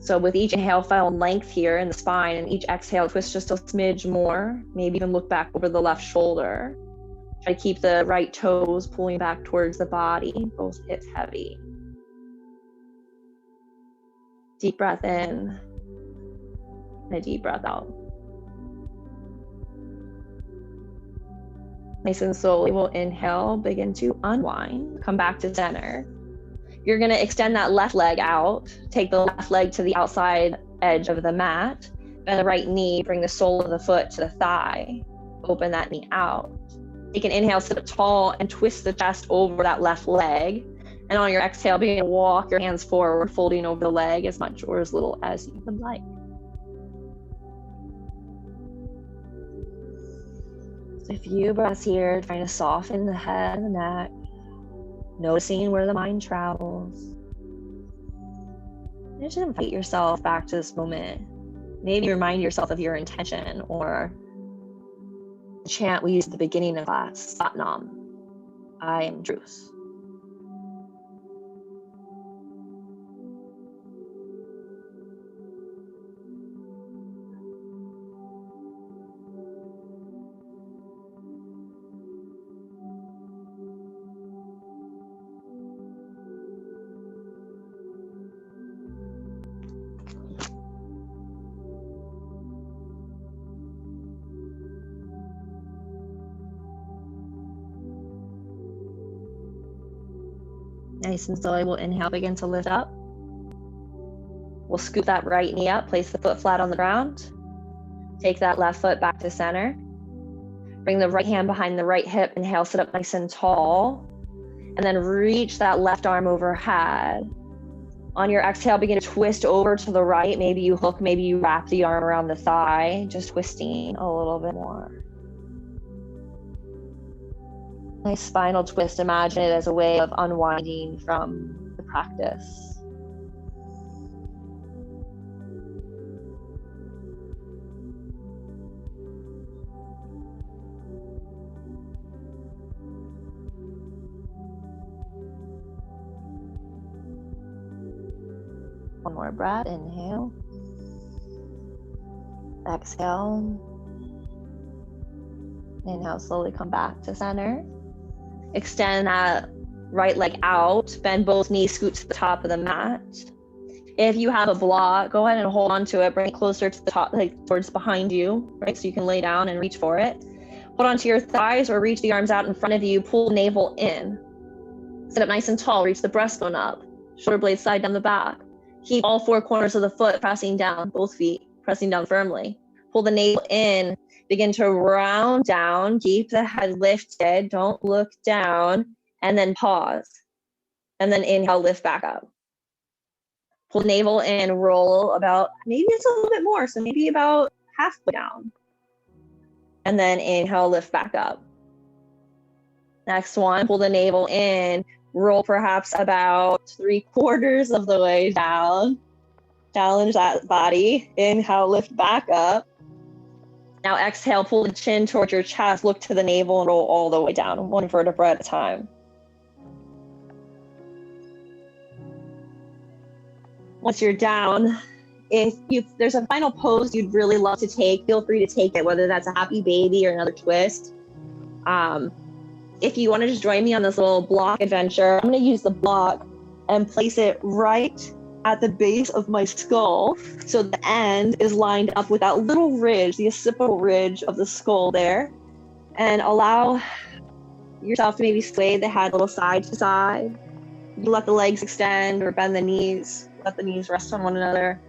[SPEAKER 1] So with each inhale, find length here in the spine, and each exhale, twist just a smidge more. Maybe even look back over the left shoulder. Try to keep the right toes pulling back towards the body, both hips heavy. Deep breath in, and a deep breath out. Nice and slowly, we'll inhale, begin to unwind, come back to center. You're going to extend that left leg out, take the left leg to the outside edge of the mat, bend the right knee, bring the sole of the foot to the thigh, open that knee out. Take an inhale, sit up tall, and twist the chest over that left leg. And on your exhale, begin to walk your hands forward, folding over the leg as much or as little as you would like. So a few breaths here, trying to soften the head and the neck. Noticing where the mind travels. And just invite yourself back to this moment. Maybe remind yourself of your intention, or the chant we used at the beginning of class, Satnam, I am truth. Nice and slowly, we'll inhale, begin to lift up. We'll scoop that right knee up, place the foot flat on the ground. Take that left foot back to center. Bring the right hand behind the right hip, inhale, sit up nice and tall. And then reach that left arm overhead. On your exhale, begin to twist over to the right. Maybe you hook, maybe you wrap the arm around the thigh, just twisting a little bit more. Nice spinal twist. Imagine it as a way of unwinding from the practice. One more breath. Inhale. Exhale. Inhale, slowly come back to center. Extend that right leg out, bend both knees, scoot to the top of the mat. If you have a block, go ahead and hold on to it, bring it closer to the top, like towards behind you, right? So you can lay down and reach for it. Hold onto your thighs or reach the arms out in front of you, pull navel in. Sit up nice and tall, reach the breastbone up, shoulder blades side down the back. Keep all four corners of the foot pressing down, both feet pressing down firmly. Pull the navel in, Begin to round down, keep the head lifted, don't look down, and then pause. And then inhale, lift back up. Pull the navel in, roll about, maybe it's a little bit more, so maybe about halfway down. And then inhale, lift back up. Next one, pull the navel in, roll perhaps about 3/4 of the way down. Challenge that body. Inhale, lift back up. Now exhale, pull the chin towards your chest, look to the navel and roll all the way down, one vertebra at a time. Once you're down, if there's a final pose you'd really love to take, feel free to take it, whether that's a happy baby or another twist. If you want to just join me on this little block adventure, I'm going to use the block and place it right at the base of my skull. So the end is lined up with that little ridge, the occipital ridge of the skull there. And allow yourself to maybe sway the head a little side to side. You let the legs extend or bend the knees. Let the knees rest on one another.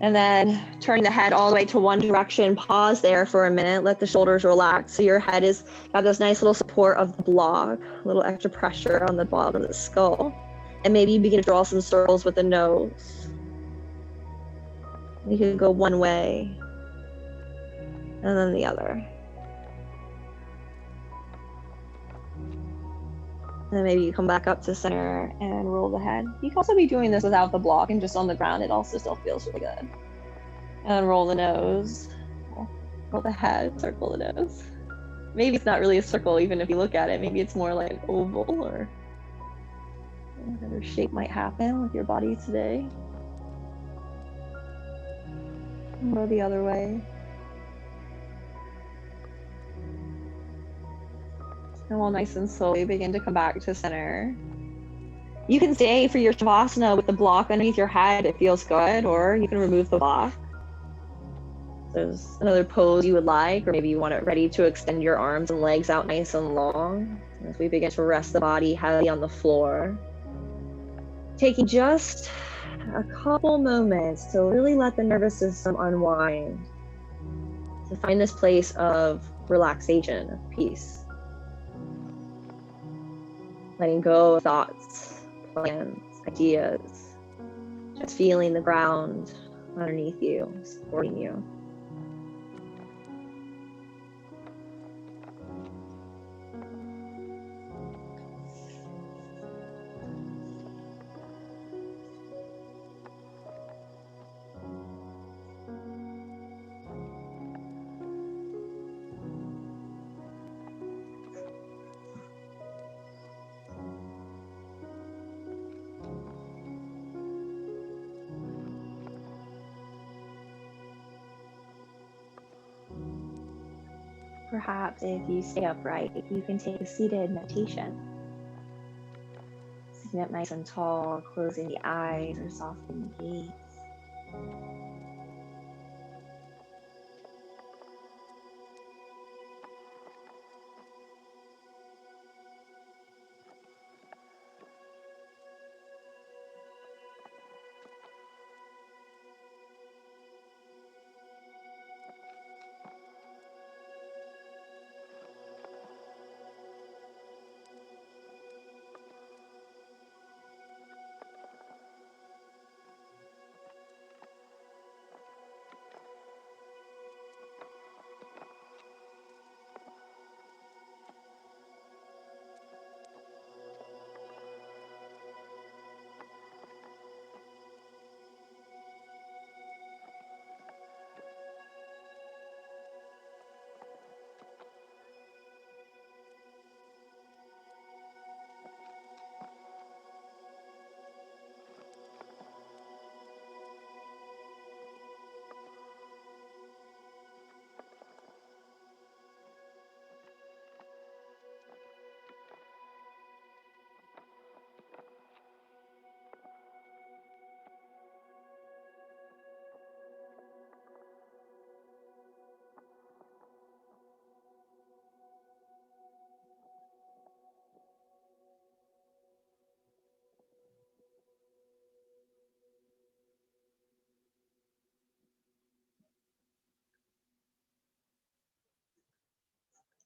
[SPEAKER 1] And then turning the head all the way to one direction, pause there for a minute, let the shoulders relax. So your head has got this nice little support of the block, a little extra pressure on the bottom of the skull. And maybe you begin to draw some circles with the nose. You can go one way and then the other. And then maybe you come back up to center and roll the head. You can also be doing this without the block and just on the ground. It also still feels really good. And roll the nose. Roll the head, circle the nose. Maybe it's not really a circle even if you look at it. Maybe it's more like an oval or whatever shape might happen with your body today. And go the other way. And we'll nice and slowly begin to come back to center. You can stay for your Shavasana with the block underneath your head. It feels good, or you can remove the block. There's another pose you would like, or maybe you want it ready to extend your arms and legs out nice and long. As we begin to rest the body heavily on the floor. Taking just a couple moments to really let the nervous system unwind. To find this place of relaxation, of peace. Letting go of thoughts, plans, ideas. Just feeling the ground underneath you, supporting you. Perhaps if you stay upright, you can take a seated meditation. Sitting up nice and tall, closing the eyes or softening the gaze.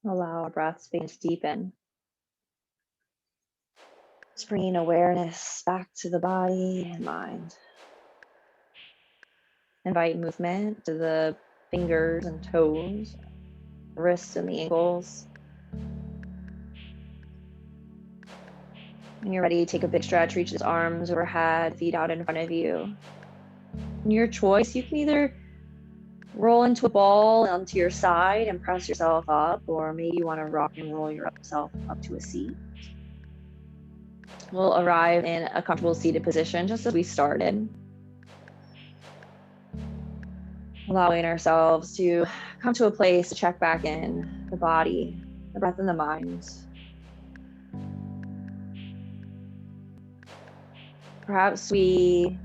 [SPEAKER 1] Allow our breaths to begin to deepen. Just bringing awareness back to the body and mind. Invite movement to the fingers and toes, wrists and the ankles. When you're ready, take a big stretch, reach those arms overhead, feet out in front of you. And your choice, you can either roll into a ball onto your side and press yourself up, or maybe you want to rock and roll yourself up to a seat. We'll arrive in a comfortable seated position just as we started. Allowing ourselves to come to a place to check back in the body, the breath, and the mind. Perhaps we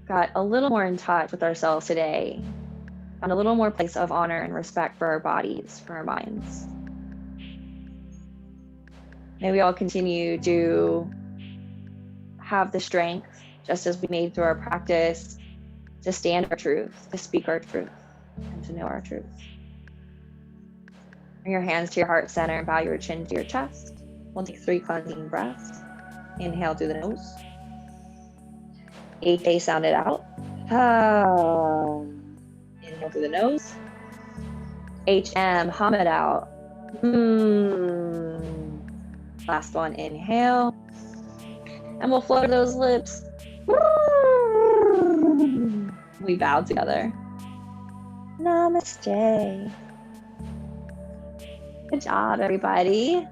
[SPEAKER 1] got a little more in touch with ourselves today, found a little more place of honor and respect for our bodies, for our minds. May we all continue to have the strength, just as we made through our practice, to stand our truth, to speak our truth, and to know our truth. Bring your hands to your heart center and bow your chin to your chest. We'll take 3 cleansing breaths. Inhale through the nose. HA sound it out. Inhale through the nose. HM, hum it out. Last one, inhale. And we'll flutter those lips. We bow together. Namaste. Good job, everybody.